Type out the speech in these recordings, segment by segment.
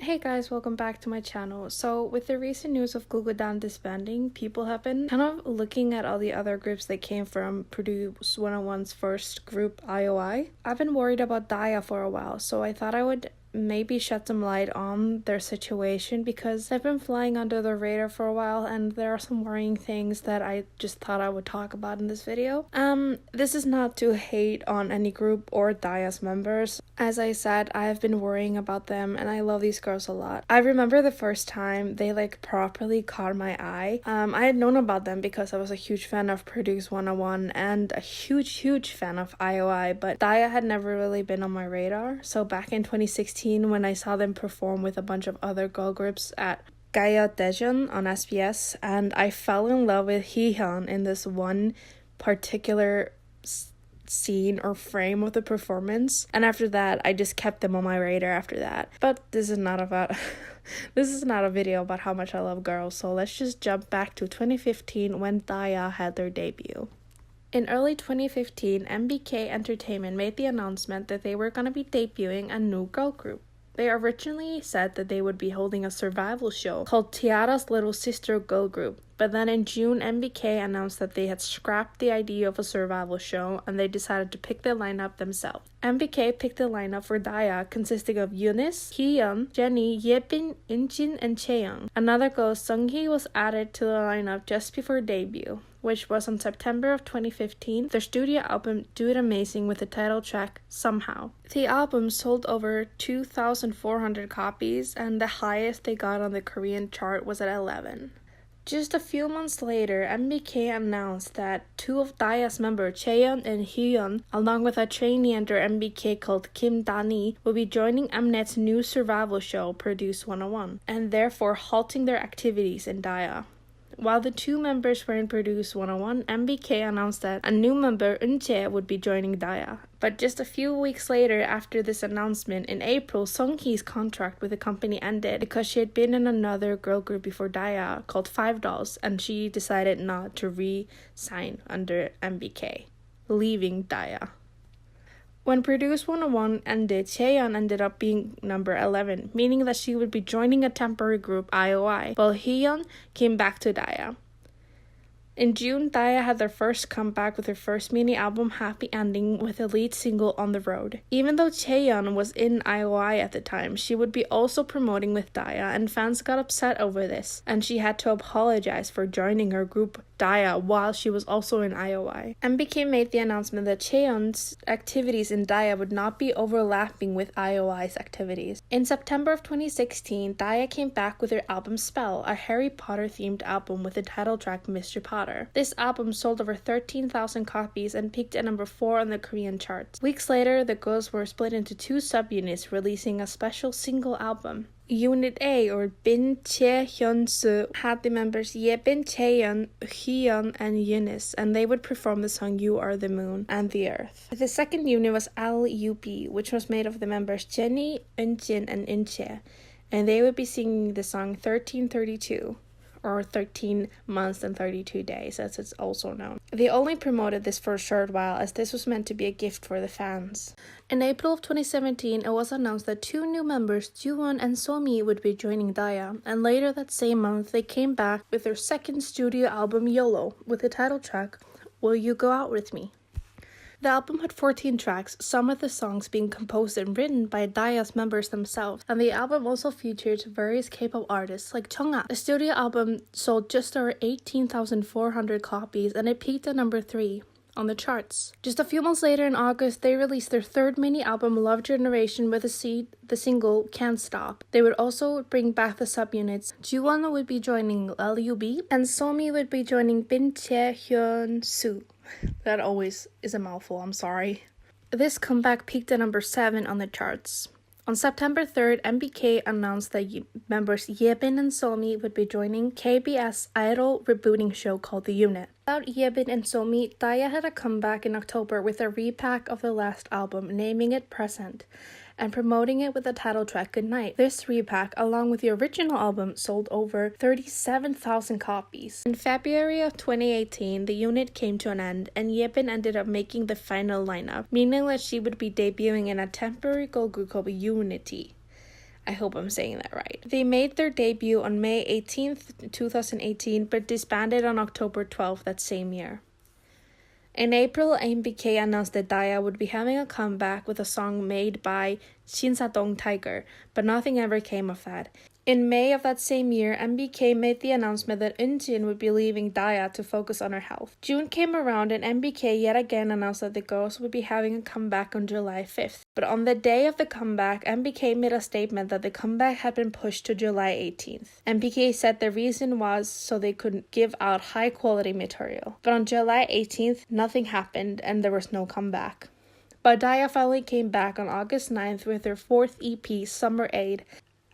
Hey guys, welcome back to my channel. So with the recent news of Gugudan disbanding, people have been kind of looking at all the other groups that came from Produce 101's first group, IOI. I've been worried about Daya for a while, so I thought I would maybe shed some light on their situation because they've been flying under the radar for a while and there are some worrying things that I just thought I would talk about in this video. This is not to hate on any group or Daya's members. As I said, I have been worrying about them and I love these girls a lot. I remember the first time they properly caught my eye. I had known about them because I was a huge fan of Produce 101 and a huge fan of IOI, but Daya had never really been on my radar. So back in 2016 when I saw them perform with a bunch of other girl groups at Gaya Daejeon on SBS, and I fell in love with Heehyun in this one particular scene or frame of the performance, and after that I just kept them on my radar after that. But this is not about this is not a video about how much I love girls, so let's just jump back to 2015 when Daya had their debut. In early 2015, MBK Entertainment made the announcement that they were going to be debuting a new girl group. They originally said that they would be holding a survival show called Tiara's Little Sister Girl Group, but then in June, MBK announced that they had scrapped the idea of a survival show and they decided to pick the lineup themselves. MBK picked the lineup for Daya consisting of Eunice, Heeyeon, Jennie, Yebin, Eunjin, and Chaeyoung. Another girl, Somyi, was added to the lineup just before debut, which was on September of 2015, their studio album Do It Amazing with the title track Somehow. The album sold over 2,400 copies and the highest they got on the Korean chart was at 11. Just a few months later, MBK announced that two of Daya's members, Chaeyeon and Heeyeon, along with a trainee under MBK called Kim Dani, will be joining Mnet's new survival show, Produce 101, and therefore halting their activities in Daya. While the two members were in Produce 101, MBK announced that a new member, Eunjae, would be joining Daya. But just a few weeks later after this announcement, in April, Songki's contract with the company ended because she had been in another girl group before Daya called Five Dolls, and she decided not to re-sign under MBK, leaving Daya. When Produce 101 ended, Chaeyeon ended up being number 11, meaning that she would be joining a temporary group, IOI, while Heeyeon came back to Daya. In June, Daya had their first comeback with her first mini album, Happy Ending, with a lead single, On the Road. Even though Chaeyeon was in IOI at the time, she would be also promoting with Daya, and fans got upset over this, and she had to apologize for joining her group Daya while she was also in IOI. MBK made the announcement that Chaeyeon's activities in Daya would not be overlapping with IOI's activities. In September of 2016, Daya came back with her album Spell, a Harry Potter themed album with the title track Mr. Potter. This album sold over 13,000 copies and peaked at number 4 on the Korean charts. Weeks later, the girls were split into two subunits, releasing a special single album. Unit A, or Bin Che Hyun Soo, had the members Yebin, Chaeyeon, Heeyeon, and Eunice, and they would perform the song You Are the Moon and the Earth. The second unit was LUB, which was made of the members Jennie, Eunjin, and Eunchae, and they would be singing the song 1332. Or 13 months and 32 days, as it's also known. They only promoted this for a short while, as this was meant to be a gift for the fans. In April of 2017, it was announced that two new members, Joowon and Somyi, would be joining Daya, and later that same month, they came back with their second studio album, YOLO, with the title track, Will You Go Out With Me? The album had 14 tracks, some of the songs being composed and written by Daya's members themselves, and the album also featured various K-pop artists like Chungha. The studio album sold just over 18,400 copies and it peaked at number 3 on the charts. Just a few months later in August, they released their third mini album, Love Generation, with the single Can't Stop. They would also bring back the subunits. Joowon would be joining LUB, and Somyi would be joining Bin Che Hyun Soo. That always is a mouthful, I'm sorry. This comeback peaked at number 7 on the charts. On September 3rd, MBK announced that members Yebin and Somyi would be joining KBS idol rebooting show called The Unit. Without Yebin and Somyi, Daya had a comeback in October with a repack of the last album, naming it Present, and promoting it with the title track Goodnight. This repack, along with the original album, sold over 37,000 copies. In February of 2018, the unit came to an end, and Yebin ended up making the final lineup, meaning that she would be debuting in a temporary girl group called Unity. I hope I'm saying that right. They made their debut on May 18th, 2018, but disbanded on October 12th that same year. In April, MBK announced that Daya would be having a comeback with a song made by Shinsadong Tiger, but nothing ever came of that. In May of that same year, MBK made the announcement that Eunjin would be leaving Daya to focus on her health. June came around and MBK yet again announced that the girls would be having a comeback on July 5th. But on the day of the comeback, MBK made a statement that the comeback had been pushed to July 18th. MBK said the reason was so they could give out high quality material. But on July 18th, nothing happened and there was no comeback. But Daya finally came back on August 9th with their fourth EP, Summer Aid,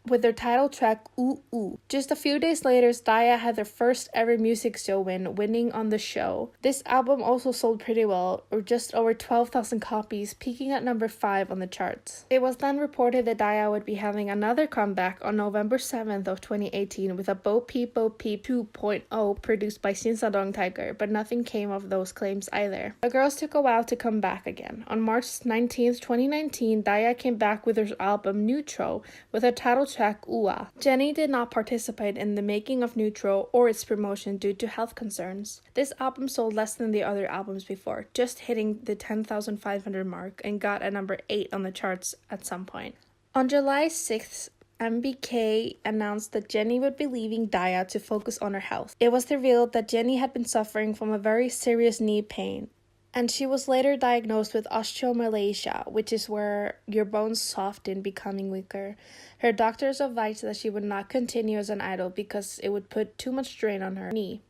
with their title track, Ooh Ooh. Just a few days later, Daya had their first ever music show win, winning on the show. This album also sold pretty well, or just over 12,000 copies, peaking at number 5 on the charts. It was then reported that Daya would be having another comeback on November 7th of 2018 with a Bo Peep 2.0 produced by Shinsadong Tiger, but nothing came of those claims either. The girls took a while to come back again. On March 19th, 2019, Daya came back with her album Neutro with a title track Ua. Jennie did not participate in the making of Neutro or its promotion due to health concerns. This album sold less than the other albums before, just hitting the 10,500 mark and got a number 8 on the charts at some point. On July 6th, MBK announced that Jennie would be leaving Daya to focus on her health. It was revealed that Jennie had been suffering from a very serious knee pain, and she was later diagnosed with osteomalacia, which is where your bones soften, becoming weaker. Her doctors advised that she would not continue as an idol because it would put too much strain on her knee.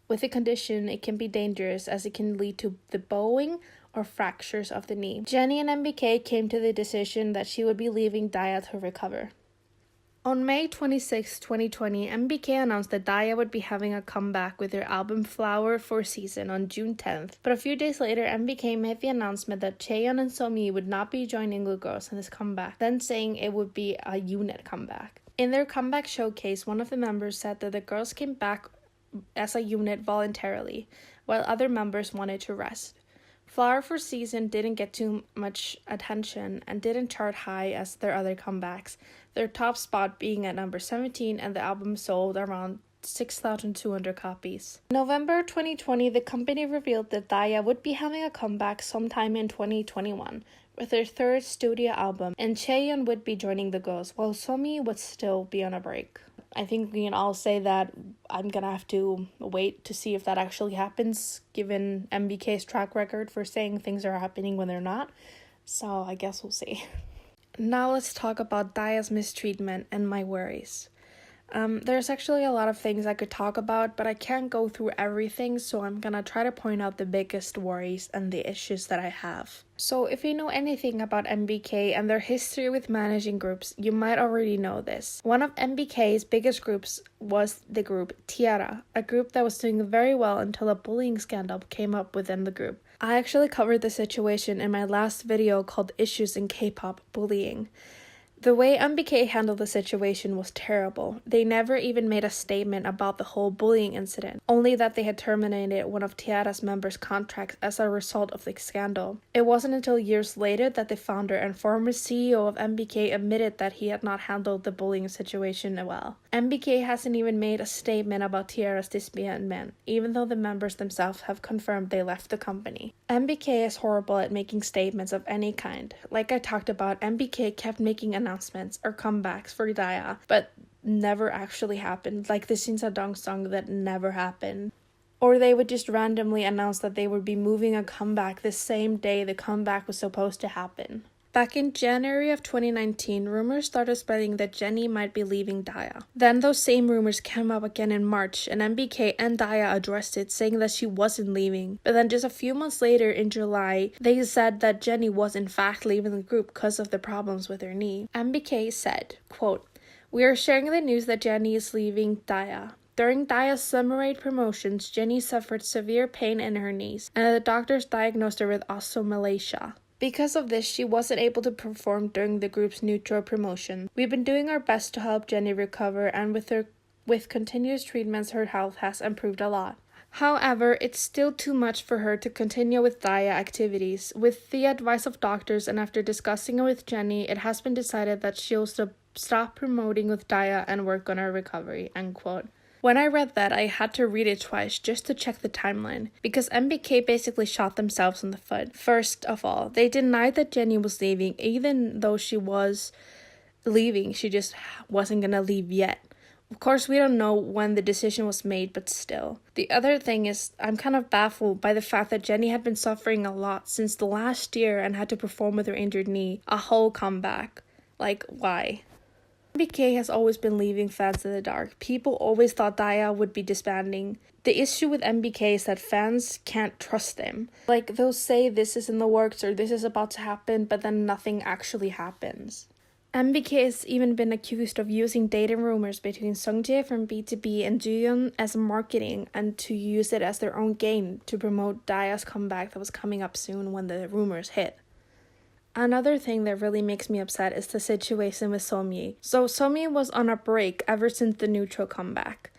With the condition, it can be dangerous as it can lead to the bowing or fractures of the knee. Jennie and MBK came to the decision that she would be leaving Daya to recover. On May 26, 2020, MBK announced that Daya would be having a comeback with her album Flower for Season on June 10th. But a few days later, MBK made the announcement that Chaeyeon and Somyi would not be joining the girls in this comeback, then saying it would be a unit comeback. In their comeback showcase, one of the members said that the girls came back as a unit voluntarily, while other members wanted to rest. Flower for Season didn't get too much attention and didn't chart high as their other comebacks, their top spot being at number 17, and the album sold around 6,200 copies. In November 2020, the company revealed that Daya would be having a comeback sometime in 2021 with their third studio album, and Chaeyeon would be joining the girls, while Somyi would still be on a break. I think we can all say that I'm gonna have to wait to see if that actually happens, given MBK's track record for saying things are happening when they're not. So I guess we'll see. Now let's talk about Daya's mistreatment and my worries. There's actually a lot of things I could talk about, but I can't go through everything, so I'm gonna try to point out the biggest worries and the issues that I have. So if you know anything about MBK and their history with managing groups, you might already know this. One of MBK's biggest groups was the group Tiara, a group that was doing very well until a bullying scandal came up within the group. I actually covered the situation in my last video called Issues in K-pop Bullying. The way MBK handled the situation was terrible. They never even made a statement about the whole bullying incident, only that they had terminated one of Tiara's members' contracts as a result of the scandal. It wasn't until years later that the founder and former CEO of MBK admitted that he had not handled the bullying situation well. MBK hasn't even made a statement about Tiara's disbandment, even though the members themselves have confirmed they left the company. MBK is horrible at making statements of any kind. Like I talked about, MBK kept making announcements or comebacks for Daya, but never actually happened, like the Shinsadong song that never happened. Or they would just randomly announce that they would be moving a comeback the same day the comeback was supposed to happen. Back in January of 2019, rumors started spreading that Jennie might be leaving Daya. Then those same rumors came up again in March, and MBK and Daya addressed it, saying that she wasn't leaving. But then just a few months later, in July, they said that Jennie was in fact leaving the group because of the problems with her knee. MBK said, quote, "We are sharing the news that Jennie is leaving Daya. During Daya's Summer Aid promotions, Jennie suffered severe pain in her knees, and the doctors diagnosed her with osteomalacia. Because of this, she wasn't able to perform during the group's Neutro promotion. We've been doing our best to help Jennie recover, and with continuous treatments, her health has improved a lot. However, it's still too much for her to continue with Daya activities. With the advice of doctors and after discussing it with Jennie, it has been decided that she'll stop promoting with Daya and work on her recovery, end quote. When I read that, I had to read it twice just to check the timeline, because MBK basically shot themselves in the foot. First of all, they denied that Jennie was leaving, even though she was leaving, she just wasn't gonna leave yet. Of course, we don't know when the decision was made, but still. The other thing is, I'm kind of baffled by the fact that Jennie had been suffering a lot since the last year and had to perform with her injured knee, a whole comeback. Like, why? MBK has always been leaving fans in the dark. People always thought Daya would be disbanding. The issue with MBK is that fans can't trust them. Like, they'll say this is in the works or this is about to happen, but then nothing actually happens. MBK has even been accused of using dating rumors between Somyi from BTOB and Juyeon as marketing and to use it as their own game to promote Daya's comeback that was coming up soon when the rumors hit. Another thing that really makes me upset is the situation with Somyi. So Somyi was on a break ever since the neutral comeback,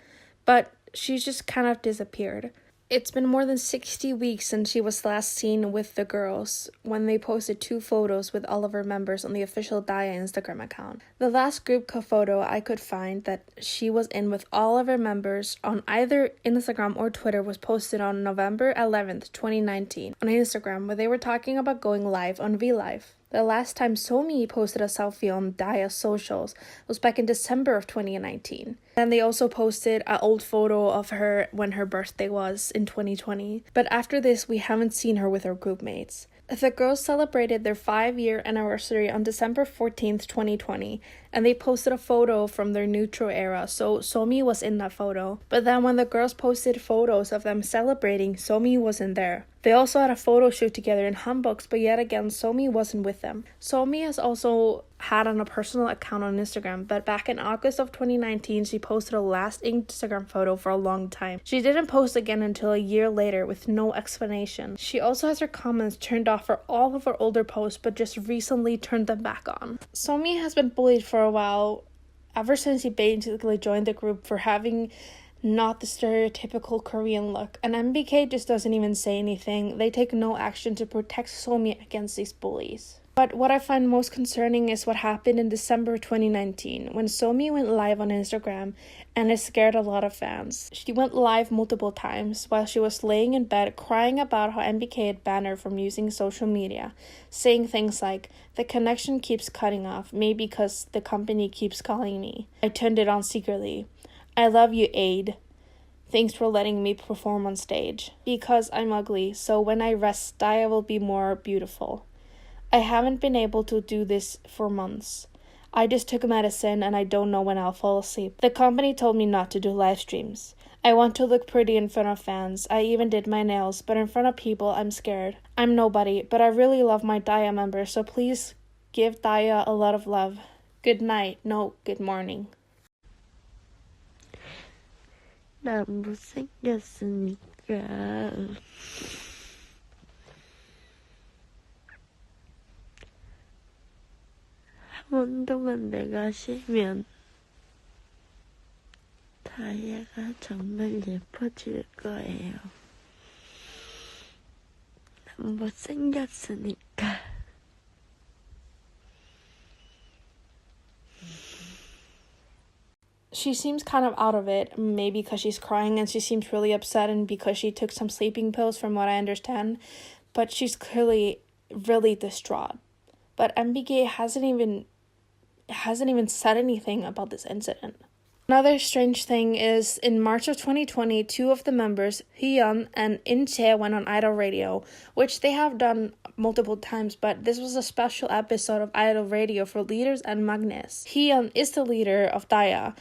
but she's just kind of disappeared. It's been more than 60 weeks since she was last seen with the girls when they posted 2 photos with all of her members on the official Daya Instagram account. The last group photo I could find that she was in with all of her members on either Instagram or Twitter was posted on November 11th, 2019 on Instagram, where they were talking about going live on VLive. The last time Somyi posted a selfie on Daya's socials was back in December of 2019. And they also posted an old photo of her when her birthday was in 2020. But after this, we haven't seen her with her group mates. The girls celebrated their 5-year anniversary on December 14th, 2020, and they posted a photo from their neutral era, so Somyi was in that photo. But then when the girls posted photos of them celebrating, Somyi wasn't there. They also had a photo shoot together in Hamburg, but yet again, Somyi wasn't with them. Somyi has also had on a personal account on Instagram, but back in August of 2019, she posted a last Instagram photo for a long time. She didn't post again until a year later with no explanation. She also has her comments turned off for all of her older posts, but just recently turned them back on. Somyi has been bullied for a while, ever since she basically joined the group for having not the stereotypical Korean look, and MBK just doesn't even say anything. They take no action to protect Somyi against these bullies. But what I find most concerning is what happened in December 2019, when Somyi went live on Instagram, and it scared a lot of fans. She went live multiple times while she was laying in bed crying about how MBK had banned her from using social media, saying things like, "The connection keeps cutting off, maybe because the company keeps calling me. I turned it on secretly. I love you, Aid. Thanks for letting me perform on stage. Because I'm ugly, so when I rest, Daya will be more beautiful. I haven't been able to do this for months. I just took medicine and I don't know when I'll fall asleep. The company told me not to do live streams. I want to look pretty in front of fans. I even did my nails, but in front of people, I'm scared. I'm nobody, but I really love my Daya members, so please give Daya a lot of love. Good night. No, good morning." 난 못생겼으니까 한 번만 내가 쉬면 다이아가 정말 예뻐질 거예요. 난 못생겼으니까. She seems kind of out of it, maybe because she's crying and she seems really upset and because she took some sleeping pills from what I understand, but she's clearly really distraught. But MBK hasn't even said anything about this incident. Another strange thing is, in March of 2020, 2 of the members, Hyun and In-chae, went on Idol Radio, which they have done multiple times, but this was a special episode of Idol Radio for leaders and magnes. Hyun is the leader of Daya.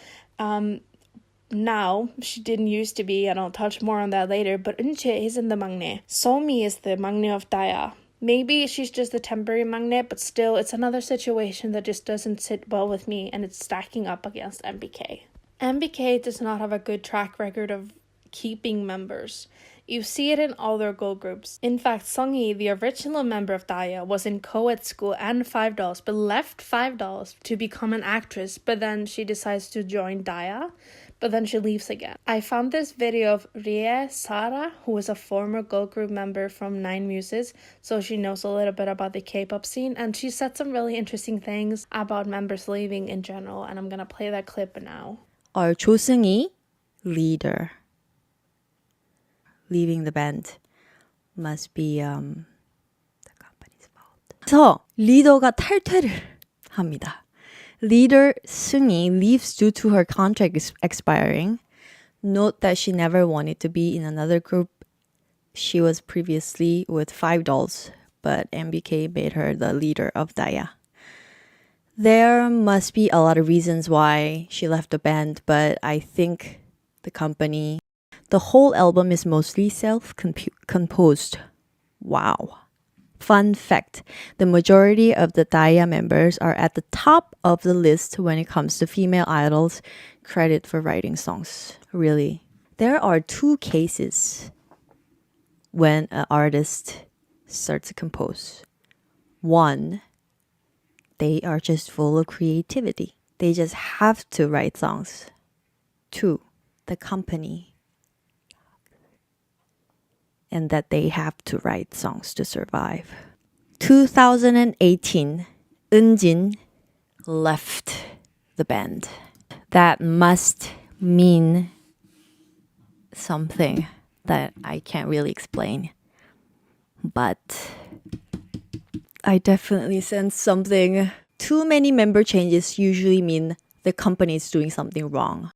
Now, she didn't used to be, and I'll touch more on that later, but In-chae isn't the magne. Somyi is the magne of Daya. Maybe she's just a temporary magnet, but still, it's another situation that just doesn't sit well with me, and it's stacking up against MBK. MBK does not have a good track record of keeping members. You see it in all their girl groups. In fact, Somyi, the original member of Daya, was in co-ed school and 5 dolls, but left 5 dolls to become an actress, but then she decides to join Daya. but then she leaves again. I found this video of Rie Sara, who is a former girl group member from Nine Muses, so she knows a little bit about the K-pop scene, and she said some really interesting things about members leaving in general, and I'm gonna play that clip now. Our 조승희, leader. Leaving the band must be the company's fault. 그래서 리더가 탈퇴를 합니다. Leader Somyi leaves due to her contract expiring. Note that she never wanted to be in another group. She was previously with Five Dolls, but MBK made her the leader of Daya. There must be a lot of reasons why she left the band, but I think the whole album is mostly self-composed. Wow. Fun fact, the majority of the Daya members are at the top of the list when it comes to female idols credit for writing songs. Really. There are two cases when an artist starts to compose. One, they are just full of creativity. They just have to write songs. Two, the company, and that they have to write songs to survive. 2018, Eunjin left the band. That must mean something that I can't really explain. But I definitely sense something. Too many member changes usually mean the company is doing something wrong.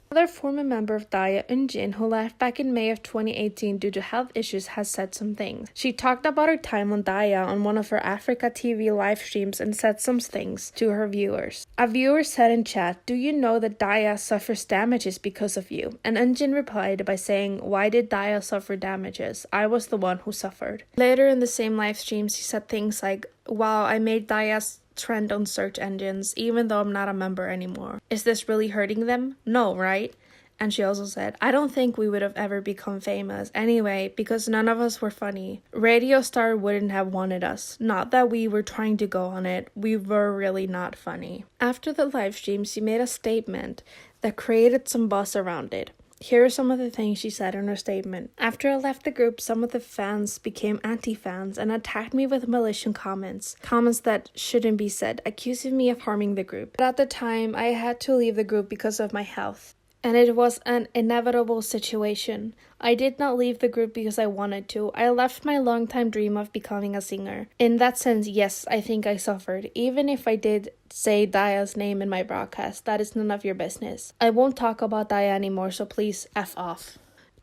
Another former member of Daya, Eunjin, who left back in May of 2018 due to health issues, has said some things. She talked about her time on Daya on one of her Africa TV live streams and said some things to her viewers. A viewer said in chat, "Do you know that Daya suffers damages because of you?" And Eunjin replied by saying, "Why did Daya suffer damages? I was the one who suffered." Later in the same live stream, she said things like, "Wow, I made Daya's trend on search engines, even though I'm not a member anymore. Is this really hurting them? No, right?" And she also said, "I don't think we would have ever become famous anyway, because none of us were funny. Radio Star wouldn't have wanted us. Not that we were trying to go on it, we were really not funny." After the live stream, she made a statement that created some buzz around it. Here are some of the things she said in her statement. "After I left the group, some of the fans became anti-fans and attacked me with malicious comments that shouldn't be said, accusing me of harming the group. But at the time, I had to leave the group because of my health. And it was an inevitable situation. I did not leave the group because I wanted to. I left my longtime dream of becoming a singer. In that sense, yes, I think I suffered. Even if I did say Daya's name in my broadcast, that is none of your business. I won't talk about Daya anymore, so please F off."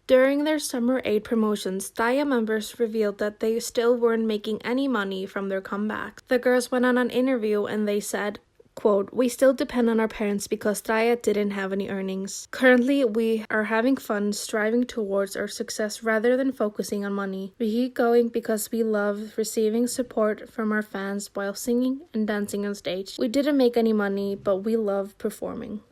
During their Summer 8 promotions, Daya members revealed that they still weren't making any money from their comeback. The girls went on an interview and they said, quote, "We still depend on our parents because Daya didn't have any earnings. Currently, we are having fun striving towards our success rather than focusing on money. We keep going because we love receiving support from our fans while singing and dancing on stage. We didn't make any money, but we love performing."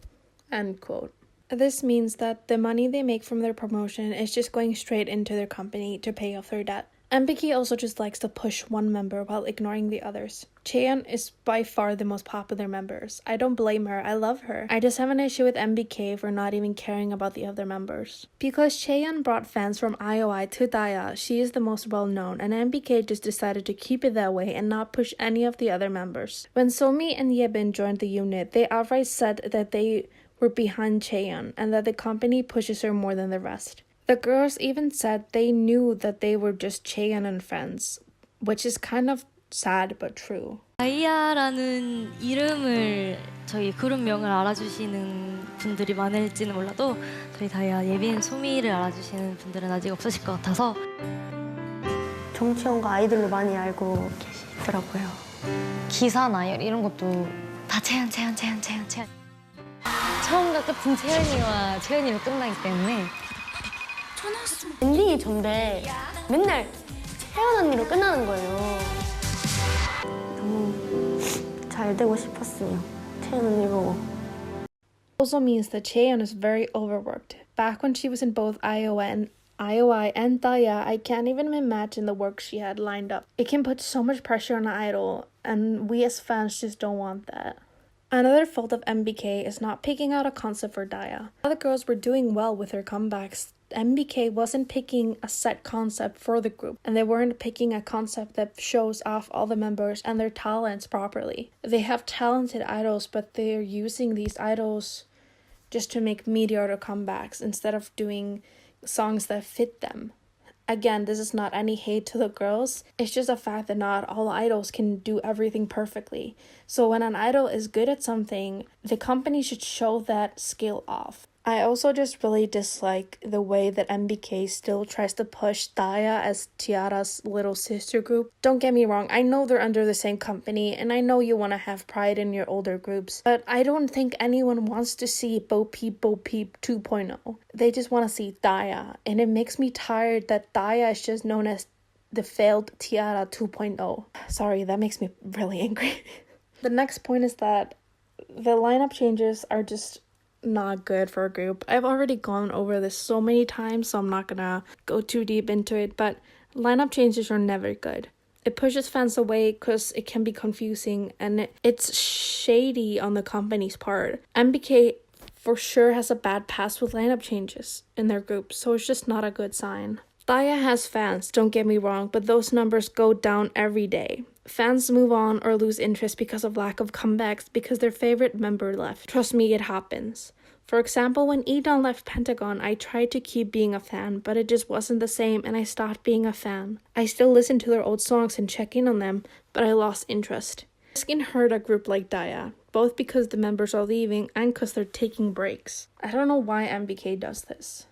End quote. This means that the money they make from their promotion is just going straight into their company to pay off their debt. MBK also just likes to push one member while ignoring the others. Chaeyeon is by far the most popular members. I don't blame her, I love her. I just have an issue with MBK for not even caring about the other members. Because Chaeyeon brought fans from IOI to Daya, she is the most well known, and MBK just decided to keep it that way and not push any of the other members. When Somyi and Yebin joined the unit, they outright said that they were behind Chaeyeon and that the company pushes her more than the rest. The girls even said they knew that they were just Chaeyeon and friends, which is kind of sad but true. 다이아라는 이름을 저희 그룹명을 알아주시는 분들이 많을지는 몰라도 저희 다이아 예빈 소미를 알아주시는 분들은 아직 없으실 것 같아서 정치원과 아이돌로 많이 알고 계시더라고요. 기사나 이런 것도 다 채연 처음과 끝은 채연이와 채연이로 끝나기 때문에 엔딩이 전데 맨날 채연 언니로 끝나는 거예요. 너무 잘 되고 싶었어요. 채연 언니 보고. Also means that Chaeyeon is very overworked. Back when she was in both IOI and Daya, I can't even imagine the work she had lined up. It can put so much pressure on an idol, and we as fans just don't want that. Another fault of MBK is not picking out a concept for Daya. While the girls were doing well with their comebacks, MBK wasn't picking a set concept for the group, and they weren't picking a concept that shows off all the members and their talents properly. They have talented idols, but they're using these idols just to make mediocre comebacks instead of doing songs that fit them. Again, this is not any hate to the girls. It's just a fact that not all idols can do everything perfectly. So when an idol is good at something, the company should show that skill off. I also just really dislike the way that MBK still tries to push Daya as Tiara's little sister group. Don't get me wrong, I know they're under the same company, and I know you want to have pride in your older groups, but I don't think anyone wants to see Bo Peep 2.0. They just want to see Daya, and it makes me tired that Daya is just known as the failed Tiara 2.0. Sorry, that makes me really angry. The next point is that the lineup changes are just not good for a group. I've already gone over this so many times, so I'm not gonna go too deep into it, but lineup changes are never good. It pushes fans away because it can be confusing, and it's shady on the company's part. MBK for sure has a bad past with lineup changes in their group, so it's just not a good sign. Daya has fans, don't get me wrong, but those numbers go down every day. Fans move on or lose interest because of lack of comebacks because their favorite member left. Trust me, it happens. For example, when Edon left Pentagon, I tried to keep being a fan, but it just wasn't the same and I stopped being a fan. I still listen to their old songs and check in on them, but I lost interest. This can hurt a group like Daya, both because the members are leaving and because they're taking breaks. I don't know why MBK does this.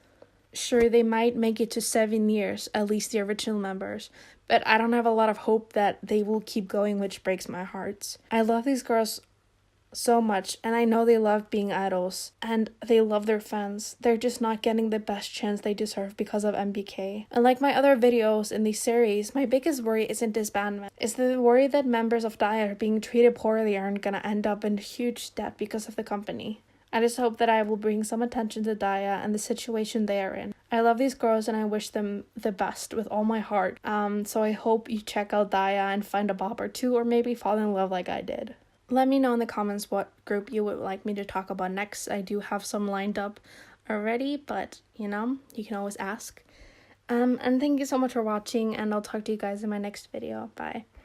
Sure, they might make it to 7 years, at least the original members, but I don't have a lot of hope that they will keep going, which breaks my heart. I love these girls so much, and I know they love being idols, and they love their fans. They're just not getting the best chance they deserve because of MBK. And like my other videos in these series, my biggest worry isn't disbandment. It's the worry that members of Daya are being treated poorly and are gonna end up in huge debt because of the company. I just hope that I will bring some attention to Daya and the situation they are in. I love these girls and I wish them the best with all my heart. So I hope you check out Daya and find a bop or two, or maybe fall in love like I did. Let me know in the comments what group you would like me to talk about next. I do have some lined up already, but you can always ask. And thank you so much for watching, and I'll talk to you guys in my next video. Bye.